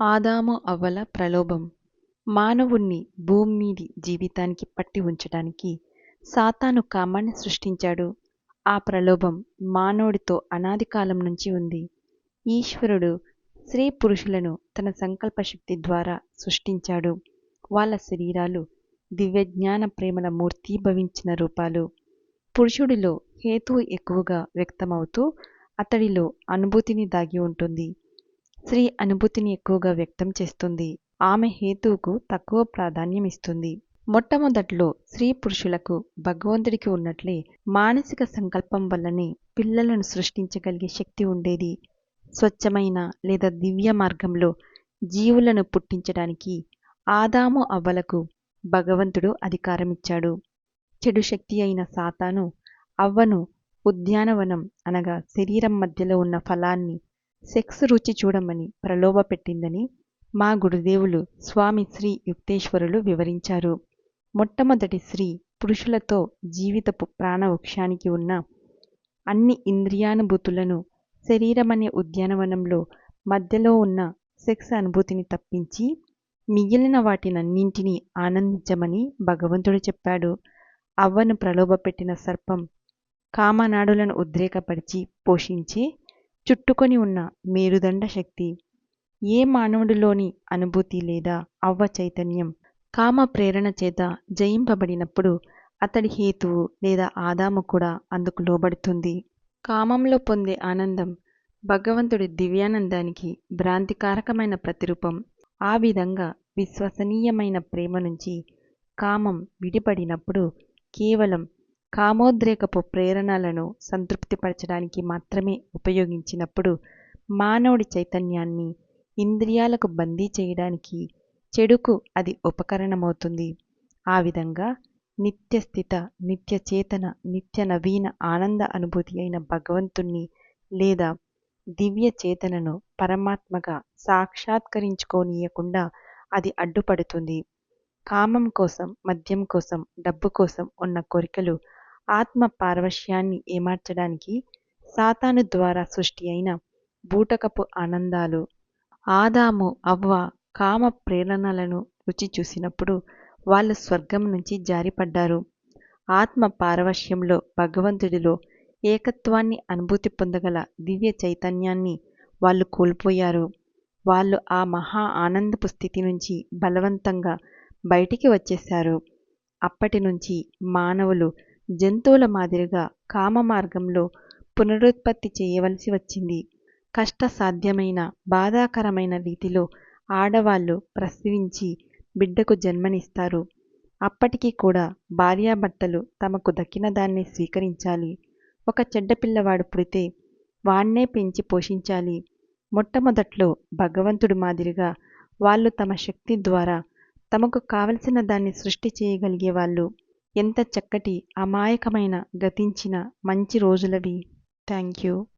ఆదాము అవ్వల ప్రలోభం. మానవుణ్ణి భూమి మీది జీవితానికి పట్టి ఉంచడానికి సాతాను కామాన్ని సృష్టించాడు. ఆ ప్రలోభం మానవుడితో అనాది కాలం నుంచి ఉంది. ఈశ్వరుడు స్త్రీ పురుషులను తన సంకల్ప శక్తి ద్వారా సృష్టించాడు. వాళ్ళ శరీరాలు దివ్యజ్ఞాన ప్రేమల మూర్తీభవించిన రూపాలు. పురుషుడిలో హేతువు ఎక్కువగా వ్యక్తమవుతూ అతడిలో అనుభూతిని దాగి ఉంటుంది. స్త్రీ అనుభూతిని ఎక్కువగా వ్యక్తం చేస్తుంది. ఆమె హేతువుకు తక్కువ ప్రాధాన్యం ఇస్తుంది. మొట్టమొదట్లో స్త్రీ పురుషులకు భగవంతుడికి ఉన్నట్లే మానసిక సంకల్పం వల్లనే పిల్లలను సృష్టించగలిగే శక్తి ఉండేది. స్వచ్ఛమైన లేదా దివ్య మార్గంలో జీవులను పుట్టించడానికి ఆదాము అవ్వలకు భగవంతుడు అధికారమిచ్చాడు. చెడు శక్తి అయిన సాతాను అవ్వను ఉద్యానవనం అనగా శరీరం మధ్యలో ఉన్న ఫలాన్ని సెక్స్ రుచి చూడమని ప్రలోభపెట్టిందని మా గురుదేవులు స్వామి శ్రీ యుక్తేశ్వరులు వివరించారు. మొట్టమొదటి స్త్రీ పురుషులతో జీవితపు ప్రాణవృక్షానికి ఉన్న అన్ని ఇంద్రియానుభూతులను శరీరమనే ఉద్యానవనంలో మధ్యలో ఉన్న సెక్స్ అనుభూతిని తప్పించి మిగిలిన వాటినన్నింటినీ ఆనందించమని భగవంతుడు చెప్పాడు. అవ్వను ప్రలోభపెట్టిన సర్పం కామనాడులను ఉద్రేకపరిచి పోషించే చుట్టుకొని ఉన్న మేరుదండ శక్తి. ఏ మానవుడిలోని అనుభూతి లేదా అవ్వ చైతన్యం కామ ప్రేరణ చేత జయింపబడినప్పుడు అతడి హేతువు లేదా ఆదాము కూడా అందుకు లోబడుతుంది. కామంలో పొందే ఆనందం భగవంతుడి దివ్యానందానికి భ్రాంతికారకమైన ప్రతిరూపం. ఆ విధంగా విశ్వసనీయమైన ప్రేమ నుంచి కామం విడిపడినప్పుడు కేవలం కామోద్రేకపు ప్రేరణలను సంతృప్తిపరచడానికి మాత్రమే ఉపయోగించినప్పుడు మానవుడి చైతన్యాన్ని ఇంద్రియాలకు బందీ చేయడానికి చెడుకు అది ఉపకరణమవుతుంది. ఆ విధంగా నిత్యస్థిత, నిత్యచేతన, నిత్య నవీన ఆనంద అనుభూతి అయిన భగవంతుణ్ణి లేదా దివ్య చేతనను పరమాత్మగా సాక్షాత్కరించుకోనీయకుండా అది అడ్డుపడుతుంది. కామం కోసం, మద్యం కోసం, డబ్బు కోసం ఉన్న కోరికలు ఆత్మ పారవశ్యాన్ని ఏమార్చడానికి సాతాను ద్వారా సృష్టి అయిన బూటకపు ఆనందాలు. ఆదాము అవ్వ కామ ప్రేరణలను రుచి చూసినప్పుడు వాళ్ళు స్వర్గం నుంచి జారిపడ్డారు. ఆత్మ పారవశ్యంలో భగవంతుడిలో ఏకత్వాన్ని అనుభూతి పొందగల దివ్య చైతన్యాన్ని వాళ్ళు కోల్పోయారు. వాళ్ళు ఆ మహా ఆనందపు స్థితి నుంచి బలవంతంగా బయటికి వచ్చేశారు. అప్పటి నుంచి మానవులు జంతువుల మాదిరిగా కామ మార్గంలో పునరుత్పత్తి చేయవలసి వచ్చింది. కష్టసాధ్యమైన, బాధాకరమైన రీతిలో ఆడవాళ్ళు ప్రసవించి బిడ్డకు జన్మనిస్తారు. అప్పటికీ కూడా భార్యాభర్తలు తమకు దక్కిన దాన్ని స్వీకరించాలి. ఒక చెడ్డ పిల్లవాడు పుడితే వాణ్ణే పెంచి పోషించాలి. మొట్టమొదట్లో భగవంతుడు మాదిరిగా వాళ్ళు తమ శక్తి ద్వారా తమకు కావలసిన దాన్ని సృష్టి చేయగలిగేవాళ్ళు. ఎంత చక్కటి అమాయకమైన గతించిన మంచి రోజులవి. Thank you.